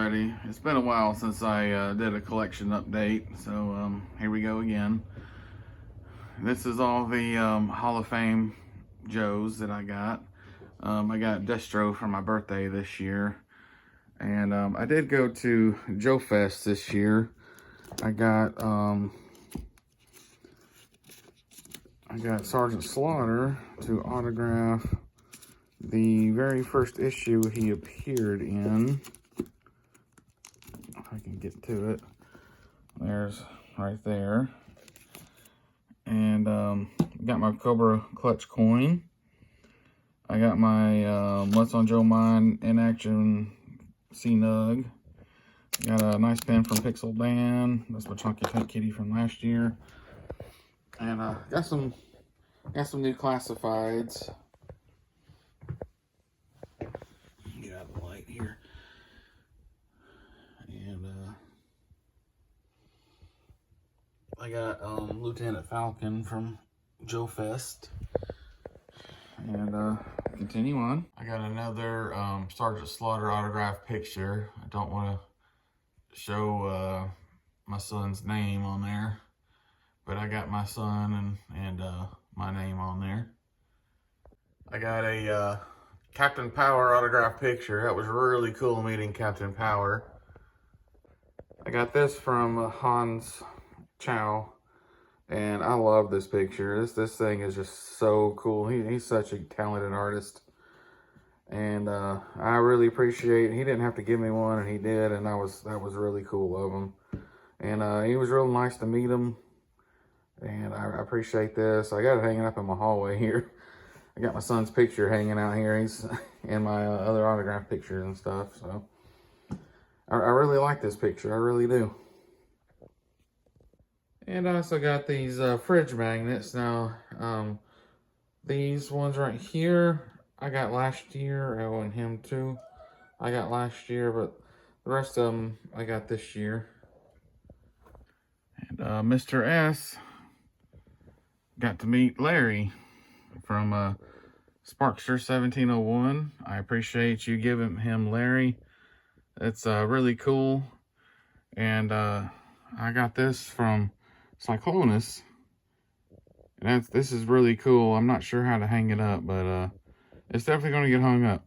everybody. It's been a while since I did a collection update, so here we go again. This is all the Hall of Fame Joes that I got. I got Destro for my birthday this year, and I did go to Joe Fest this year. I got Sergeant Slaughter to autograph the very first issue he appeared in. If I can get to it. There's right there. And got my Cobra clutch coin. I got my What's on Joe Mind in action C-Nug. Got a nice pen from Pixel Dan. That's my Chunky Tank Kitty from last year. And got some new classifieds. Get out of the light here. And I got Lieutenant Falcon from Joe Fest. And continue on. I got another Sergeant Slaughter autograph picture. I don't want to show my son's name on there, but I got my son and my name on there. I got a Captain Power autograph picture. That was really cool meeting Captain Power. I got this from Hans Chow, and I love this picture. This thing is just so cool. He's such a talented artist, and I really appreciate. He didn't have to give me one, and he did, and that was really cool of him. And he was real nice to meet him, and I appreciate this. I got it hanging up in my hallway here. I got my son's picture hanging out here. He's in my other autograph pictures and stuff. So I really like this picture. I really do. And I also got these fridge magnets. Now, these ones right here, I got last year. Oh, and him too. I got last year, but the rest of them I got this year. And Mr. S got to meet Larry from Sparkster 1701. I appreciate you giving him Larry. It's really cool. And I got this from Cyclonus. And this is really cool. I'm not sure how to hang it up, but it's definitely going to get hung up.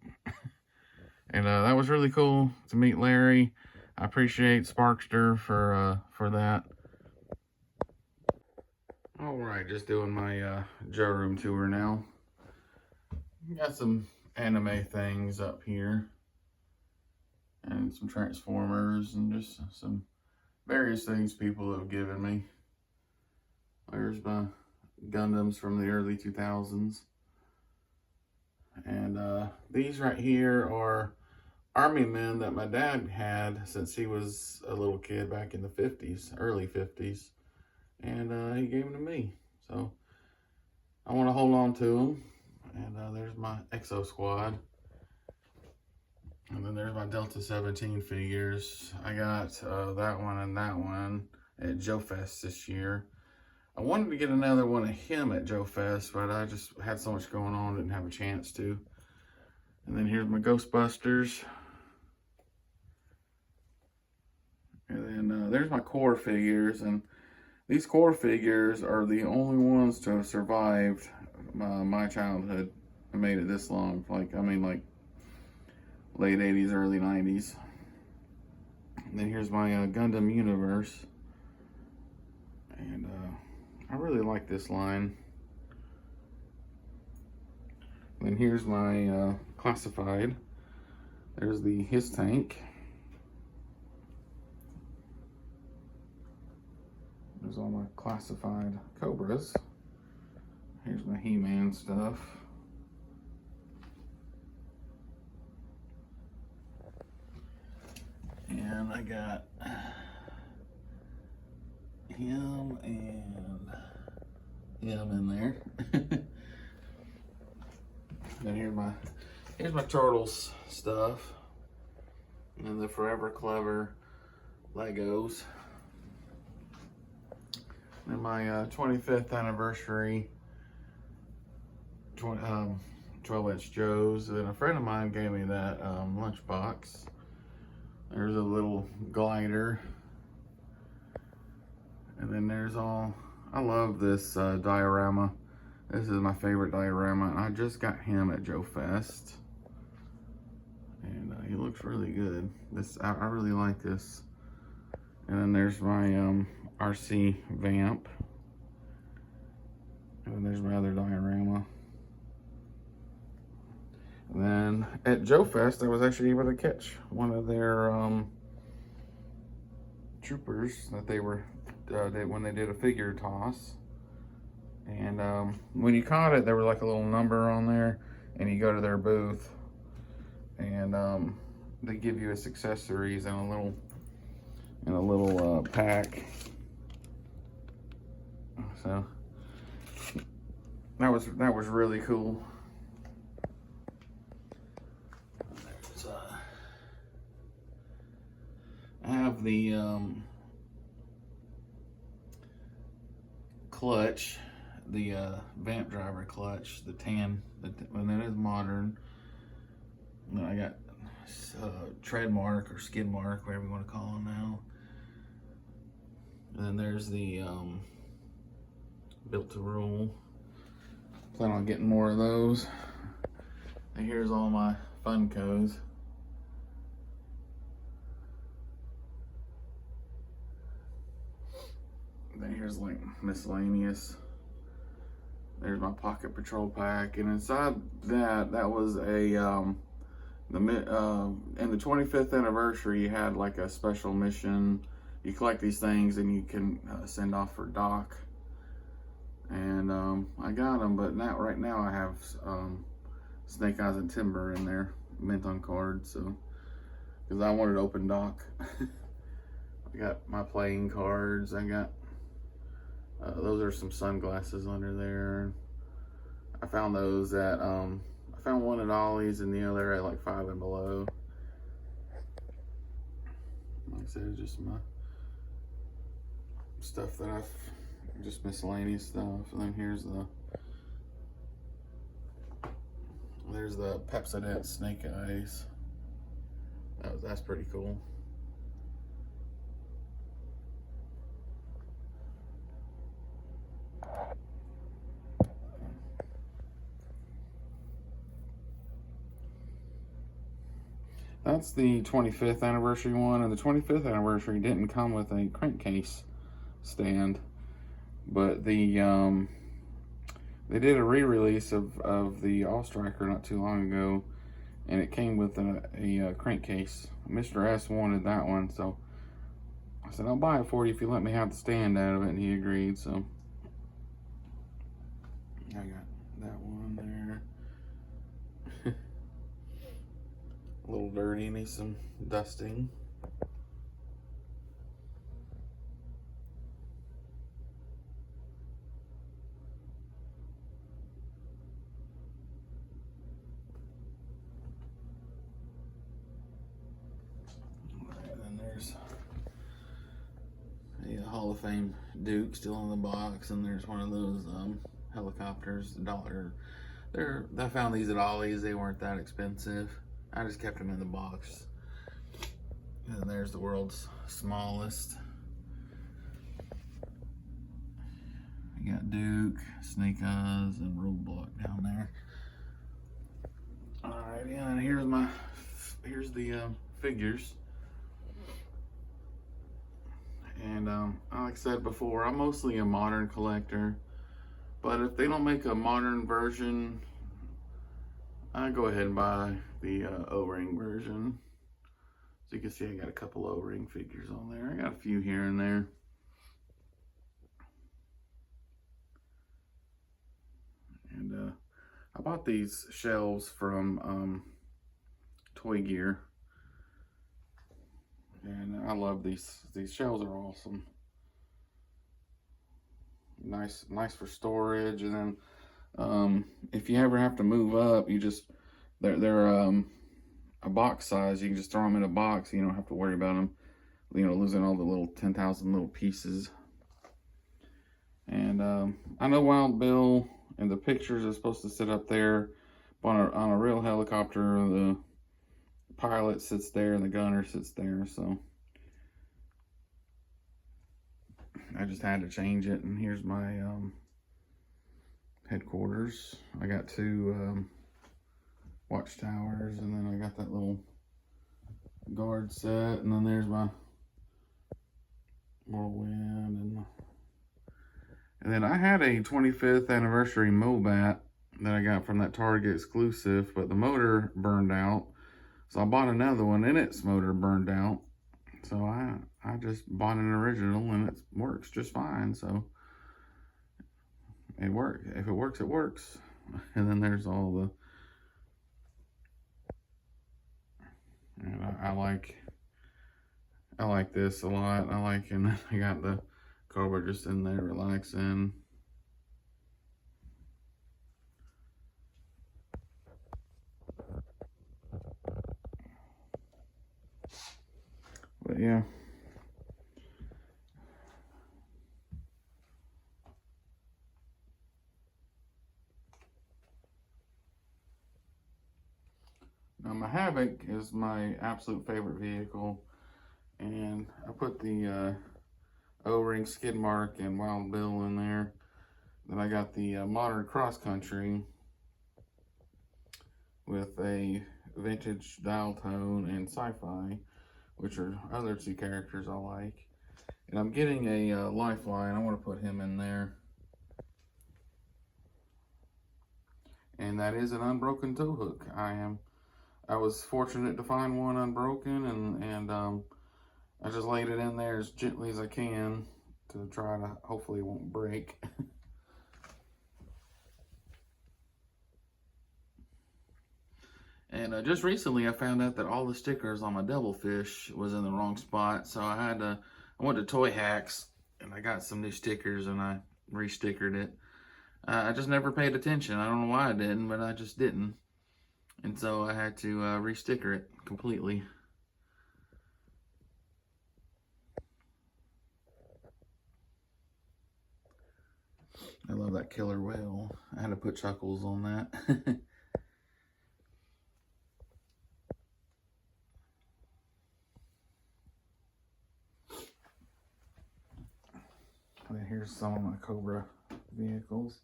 And that was really cool to meet Larry. I appreciate Sparkster for that. Alright, just doing my Joe room tour now. Got some anime things up here. And some Transformers and just some various things people have given me. There's my Gundams from the early 2000s. And these right here are Army men that my dad had since he was a little kid back in the 50s, early 50s. And he gave them to me. So I want to hold on to them. And there's my Exo Squad. And then there's my Delta 17 figures. I got that one and that one at Joe Fest this year. I wanted to get another one of him at Joe Fest, but I just had so much going on, didn't have a chance to. And then here's my Ghostbusters. And then there's my core figures. And these core figures are the only ones to have survived my childhood and made it this long. Like late 80s, early 90s. And then here's my Gundam Universe. And I really like this line. And then here's my classified. There's the His Tank. There's all my classified Cobras. Here's my He-Man stuff. And I got him and him in there. And here's my Turtles stuff. And the Forever Clever Legos. And my 25th anniversary 12-inch Joes. And a friend of mine gave me that lunchbox. There's a little glider. And then there's all, I love this diorama. This is my favorite diorama. I just got him at Joe Fest. And he looks really good. I really like this. And then there's my RC vamp. And then there's my other diorama. And then at Joe Fest, I was actually able to catch one of their troopers that they were, when they did a figure toss. And when you caught it, there was like a little number on there, and you go to their booth, and they give you its accessories and a little pack. So that was really cool. I have the clutch, the vamp driver clutch, the tan, and that is modern. And then I got tread mark or skid mark, whatever you want to call them now. And then there's the built to rule. Plan on getting more of those. And here's all my Funkos. Then here's like Miscellaneous. There's my Pocket Patrol pack, and inside that was a in the 25th anniversary, you had like a special mission. You collect these things and you can send off for Doc. And I got them, but right now I have Snake Eyes and Timber in there, mint on cards, so because I wanted to open Doc. I got my playing cards. I got those are some sunglasses under there. I found those at I found one at Ollie's and the other at like Five and Below. Like I said, it's just my stuff that just miscellaneous stuff. And then there's the Pepsodent Snake Eyes. That's pretty cool. That's the 25th anniversary one, and the 25th anniversary didn't come with a crankcase stand, but they did a re-release of the All Striker not too long ago, and it came with a crankcase. Mr. S wanted that one, so I said, I'll buy it for you if you let me have the stand out of it, and he agreed, so I got that one there. A little dirty, needs some dusting. And then there's a Hall of Fame Duke still in the box, and there's one of those helicopters. I found these at Ollie's. They weren't that expensive. I just kept them in the box. And there's the world's smallest. We got Duke, Snake Eyes, and Roadblock down there. Alright, yeah, and here's the figures. And like I said before, I'm mostly a modern collector. But if they don't make a modern version, I go ahead and buy the O-ring version. So you can see I got a couple O-ring figures on there. I got a few here and there. And I bought these shelves from Toy Gear. And I love these. These shelves are awesome. Nice for storage. And then if you ever have to move up, you just they're a box size. You can just throw them in a box. You don't have to worry about them, losing all the little 10,000 little pieces. And I know Wild Bill in the pictures is supposed to sit up there, but on a real helicopter, the pilot sits there and the gunner sits there. So I just had to change it, and here's my headquarters. I got two watchtowers, and then I got that little guard set, and then there's my whirlwind, and then I had a 25th anniversary Mobat that I got from that Target exclusive, but the motor burned out, so I bought another one, and its motor burned out. So I just bought an original, and it works just fine. So it works. If it works, it works. And then there's all the, and I like this a lot. And I got the Cobra just in there relaxing. But yeah. Now my Havoc is my absolute favorite vehicle, and I put the O-ring skid mark and Wild Bill in there. Then I got the modern cross country with a vintage dial tone and sci-fi, which are other two characters I like. And I'm getting a lifeline. I want to put him in there. And that is an unbroken tow hook. I was fortunate to find one unbroken, and I just laid it in there as gently as I can to try to, hopefully it won't break. And just recently I found out that all the stickers on my Devilfish was in the wrong spot, so I went to Toy Hacks and I got some new stickers and I re-stickered it. I just never paid attention. I don't know why I didn't, but I just didn't. And so I had to re-sticker it completely. I love that killer whale. I had to put Chuckles on that. And here's some of my Cobra vehicles.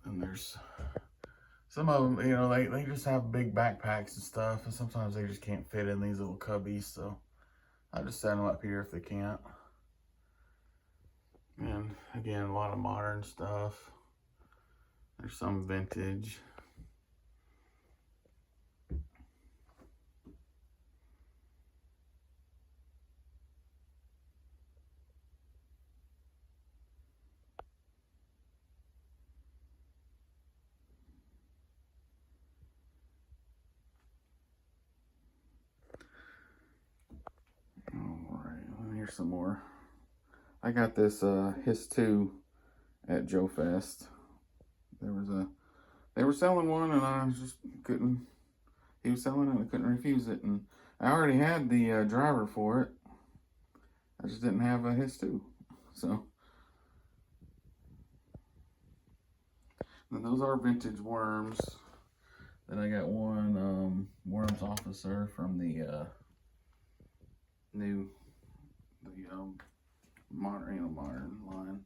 And there's some of them, you know, they just have big backpacks and stuff, and sometimes they just can't fit in these little cubbies, so I just set them up here if they can't. And again, a lot of modern stuff. There's some vintage. Here's some more. I got this Hiss 2 at Joe Fest. They were selling one, and I just couldn't. He was selling it, and I couldn't refuse it. And I already had the driver for it. I just didn't have a Hiss 2. So, and those are vintage worms. Then I got one Worms Officer from the modern line.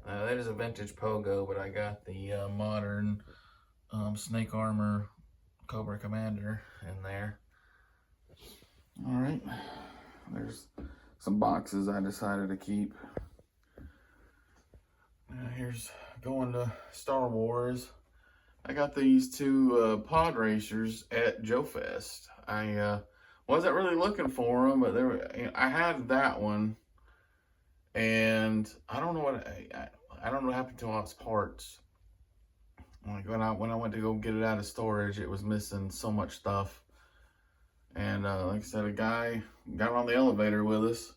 That is a vintage Pogo, but I got the modern Snake Armor Cobra Commander in there. All right, there's some boxes I decided to keep. Here's going to Star Wars. I got these two pod racers at Joe Fest. I wasn't really looking for them, but I had that one, and I don't know I don't know what happened to all its parts. Like when I went to go get it out of storage, it was missing so much stuff. And like I said, a guy got on the elevator with us,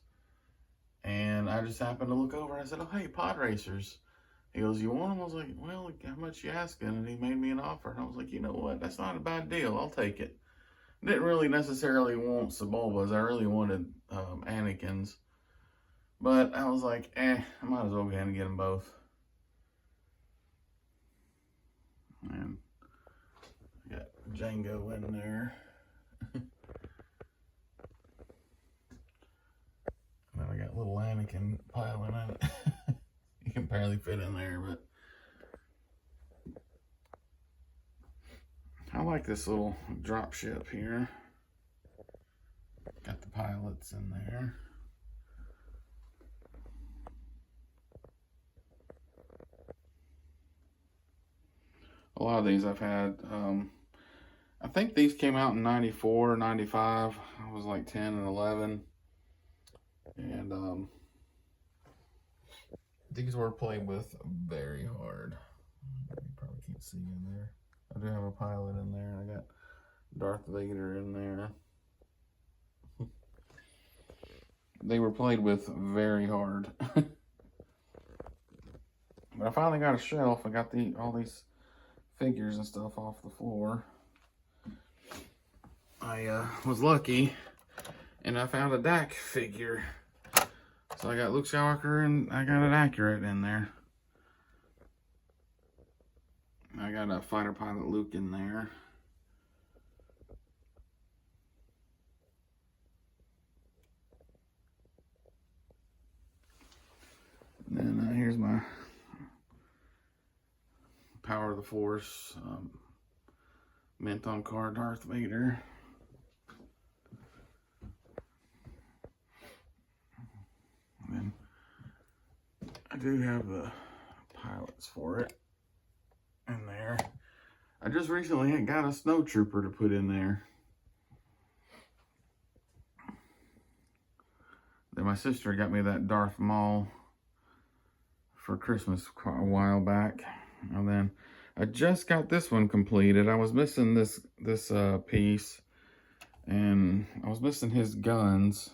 and I just happened to look over and I said, "Oh, hey, pod racers." He goes, you want them? I was like, well, how much you asking? And he made me an offer. And I was like, you know what? That's not a bad deal. I'll take it. Didn't really necessarily want Sebulbas. I really wanted Anakins. But I was like, I might as well go ahead and get them both. And I got Django in there. And then I got little Anakin piling in it. You can barely fit in there, but I like this little drop ship here. Got the pilots in there. A lot of these I've had, I think these came out in 94, 95. I was like 10 and 11. And these were played with very hard. You probably can't see in there. I do have a pilot in there. I got Darth Vader in there. They were played with very hard. But I finally got a shelf. I got all these figures and stuff off the floor. I was lucky and I found a DAC figure. So I got Luke Skywalker and I got it accurate in there. I got a fighter pilot Luke in there. And then here's my Power of the Force mint on card Darth Vader. And then I do have the pilots for it in there. I just recently got a snow trooper to put in there. Then my sister got me that Darth Maul for Christmas a while back. And then I just got this one completed. I was missing this piece, and I was missing his guns.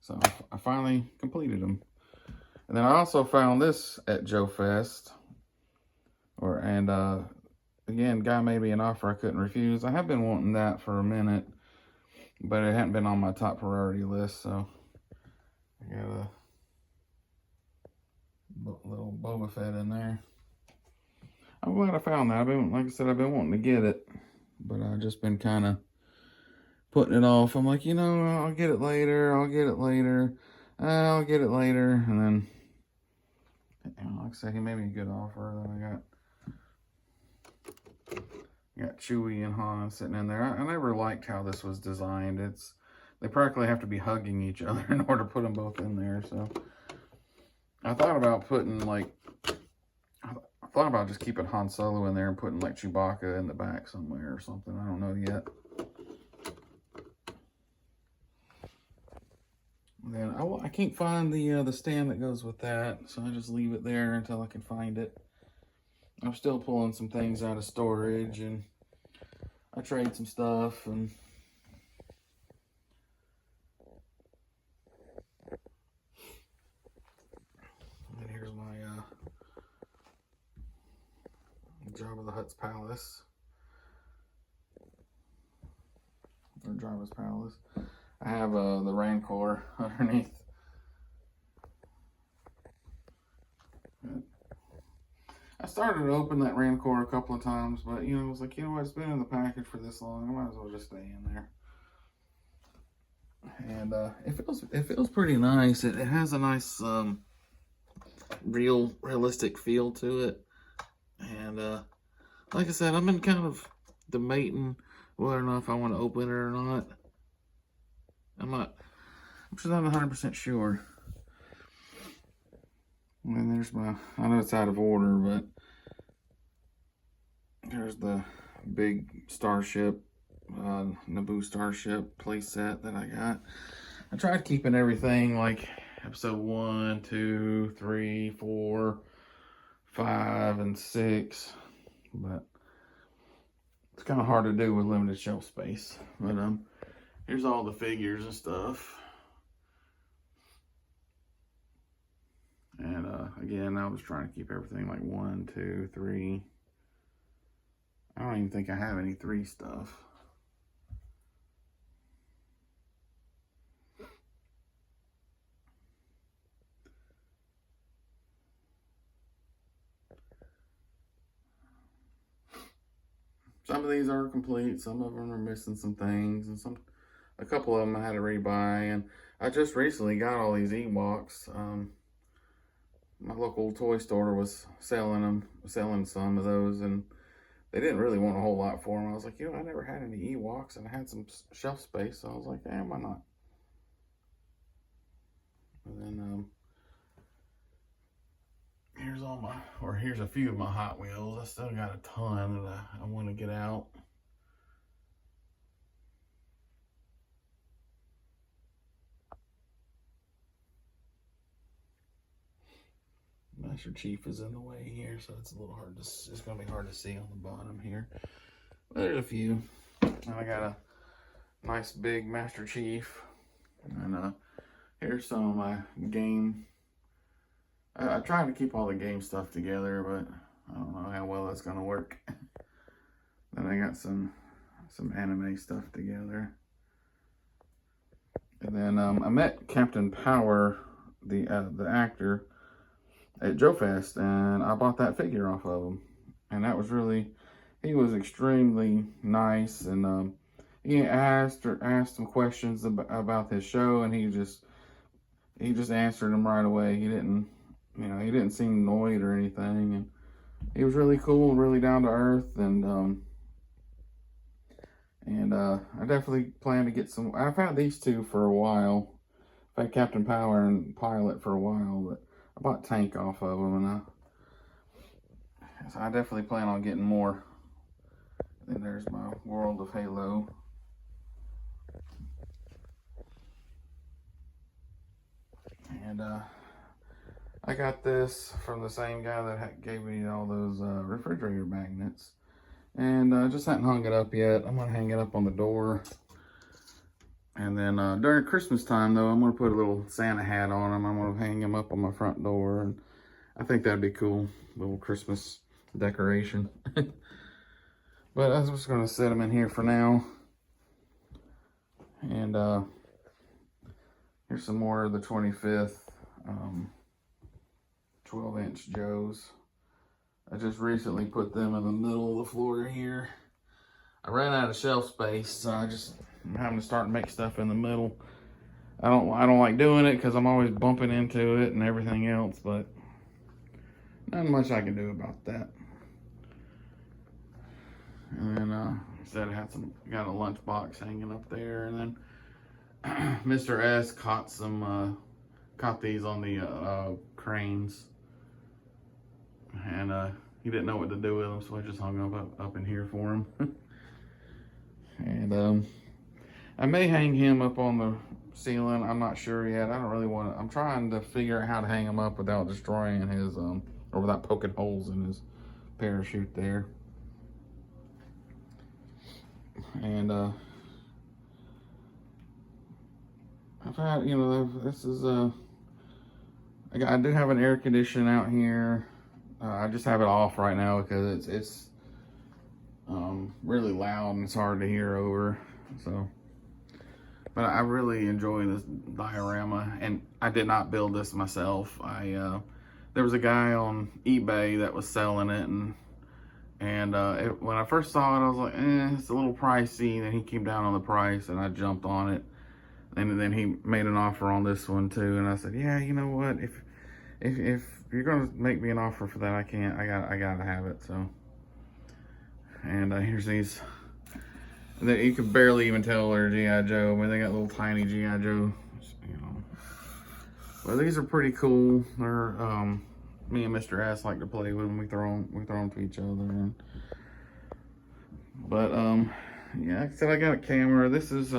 So I finally completed them. And then I also found this at Joe Fest. Again, guy made me an offer I couldn't refuse. I have been wanting that for a minute, but it hadn't been on my top priority list, so I got a little Boba Fett in there. I'm glad I found that. Like I said, I've been wanting to get it, but I've just been kind of putting it off. I'm like, I'll get it later. I'll get it later. I'll get it later. And then, like I said, he made me a good offer. Then I got Chewie and Han sitting in there. I never liked how this was designed. They practically have to be hugging each other in order to put them both in there. So I thought about just keeping Han Solo in there and putting like Chewbacca in the back somewhere or something. I don't know yet. And then I can't find the stand that goes with that, so I just leave it there until I can find it. I'm still pulling some things out of storage, and I trade some stuff, and then here's my Jabba the Hutt's palace, or Jabba's palace. I have the Rancor underneath. I started to open that Rancor a couple of times, but I was like, what, it's been in the package for this long, I might as well just stay in there. And it feels pretty nice. It has a nice realistic feel to it. And like I said, I've been kind of debating whether or not if I want to open it or not. I'm just not 100% sure. And there's I know it's out of order, but there's the big starship, Naboo starship playset that I got. I tried keeping everything like episode 1, 2, 3, 4, 5, and 6, but it's kind of hard to do with limited shelf space. But here's all the figures and stuff. And again, I was trying to keep everything like 1, 2, 3. I don't even think I have any 3 stuff. Some of these are complete, some of them are missing some things, and a couple of them I had to rebuy. And I just recently got all these Ewoks. My local toy store was selling some of those, and they didn't really want a whole lot for them. I was like, I never had any Ewoks, and I had some shelf space, so I was like, why not? And then here's a few of my Hot Wheels. I still got a ton that I want to get out. Master Chief is in the way here, so it's a little hard to. It's gonna be hard to see on the bottom here. But there's a few, and I got a nice big Master Chief, and here's some of my game. I tried to keep all the game stuff together, but I don't know how well that's gonna work. Then I got some anime stuff together, and then I met Captain Power, the actor, at Joe Fest, and I bought that figure off of him, and that was he was extremely nice, and he asked some questions about his show, and he just answered them right away. He didn't seem annoyed or anything, and he was really cool, really down to earth, and I definitely plan to get some. I've had these two for a while. I've had Captain Power and Pilot for a while, but I bought Tank off of them, and so I definitely plan on getting more. Then there's my World of Halo. And I got this from the same guy that gave me all those refrigerator magnets. And I just hadn't hung it up yet. I'm going to hang it up on the door. And then during Christmas time, though, I'm going to put a little Santa hat on him. I'm going to hang him up on my front door. And I think that'd be cool. Little Christmas decoration. But I was just going to set him in here for now. And here's some more of the 25th 12-inch Joes. I just recently put them in the middle of the floor here. I ran out of shelf space, so I'm having to start and make stuff in the middle. I don't like doing it because I'm always bumping into it and everything else, but not much I can do about that. And then instead I got a lunchbox hanging up there, and then Mr. S caught these on the cranes, and he didn't know what to do with them, so I just hung them up in here for him. And I may hang him up on the ceiling. I'm not sure yet. I don't really want to. I'm trying to figure out how to hang him up without destroying his or without poking holes in his parachute there. And I've had, this is I do have an air conditioner out here. I just have it off right now because it's really loud and it's hard to hear over. So, but I really enjoy this diorama, and I did not build this myself. There was a guy on eBay that was selling it, and when I first saw it, I was like, it's a little pricey. Then he came down on the price, and I jumped on it. And then he made an offer on this one too, and I said, yeah, you know what? If you're gonna make me an offer for that, I gotta have it. So, and here's these. You can barely even tell they're G.I. Joe. I mean, they got little tiny G.I. Joe, Well, these are pretty cool. They're me and Mr. S like to play with them. We throw them to each other. But yeah, like I said, I got a camera. This is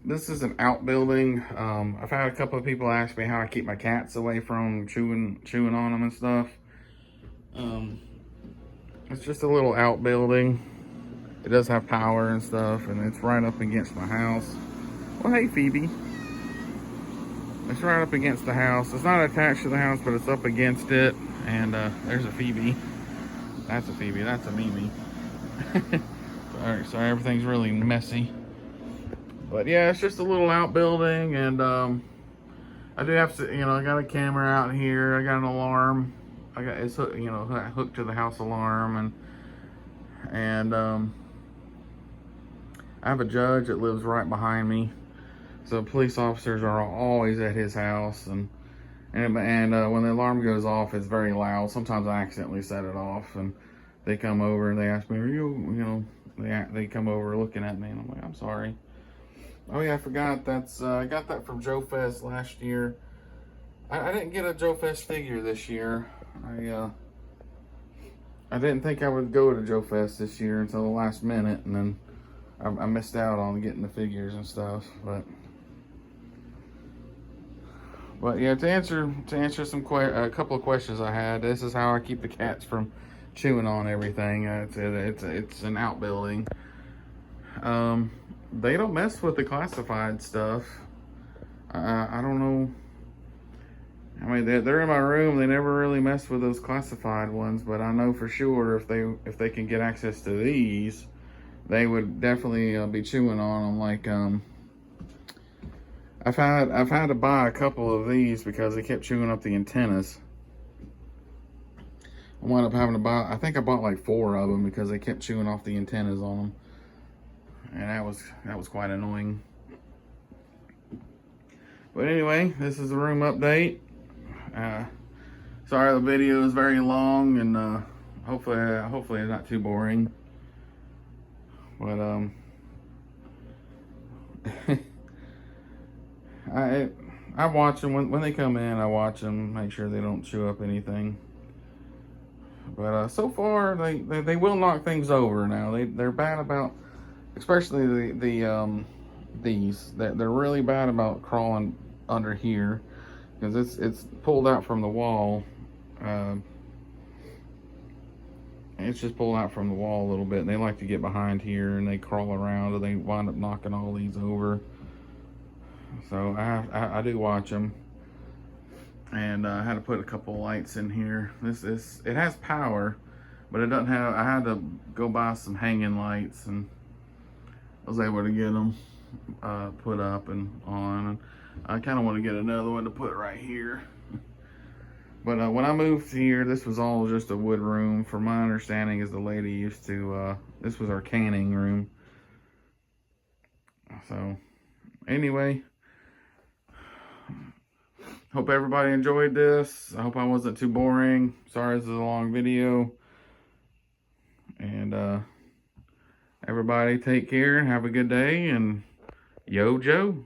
this is an Outbuilding. I've had a couple of people ask me how I keep my cats away from chewing on them and stuff. It's just a little Outbuilding. It does have power and stuff, and it's right up against my house. Well, hey, Phoebe. It's right up against the house. It's not attached to the house, but it's up against it. And there's a Phoebe. That's a Phoebe. That's a Mimi. Sorry, everything's really messy. But yeah, it's just a little outbuilding, and I do have to, I got a camera out here. I got an alarm. It's hooked to the house alarm, and I have a judge that lives right behind me. So police officers are always at his house, and when the alarm goes off, it's very loud. Sometimes I accidentally set it off, and they come over and they ask me, "Are you?" They come over looking at me, and I'm like, "I'm sorry." Oh yeah, I forgot. I got that from Joe Fest last year. I didn't get a Joe Fest figure this year. I didn't think I would go to Joe Fest this year until the last minute, and then I missed out on getting the figures and stuff. But yeah, to answer a couple of questions I had. This is how I keep the cats from chewing on everything. It's an outbuilding. They don't mess with the classified stuff. I don't know. I mean, they're in my room. They never really mess with those classified ones, but I know for sure if they can get access to these, they would definitely be chewing on them. Like I've had to buy a couple of these because they kept chewing up the antennas. I wound up having to buy. I think I bought like 4 of them because they kept chewing off the antennas on them, and that was quite annoying. But anyway, this is the room update. Sorry the video is very long, and hopefully it's not too boring. But I watch them when they come in. I watch them, make sure they don't chew up anything. But so far they will knock things over. Now they're bad about, especially these. They're really bad about crawling under here because it's pulled out from the wall. It's just pulled out from the wall a little bit, and they like to get behind here and they crawl around, and they wind up knocking all these over. So I do watch them, and I had to put a couple lights in here. It has power, but it doesn't have. I had to go buy some hanging lights, and I was able to get them put up and on. I kind of want to get another one to put right here. But when I moved here, this was all just a wood room. From my understanding, is the lady used to. This was our canning room. So anyway. Hope everybody enjoyed this. I hope I wasn't too boring. Sorry this is a long video. And everybody take care and have a good day. And yo, Joe.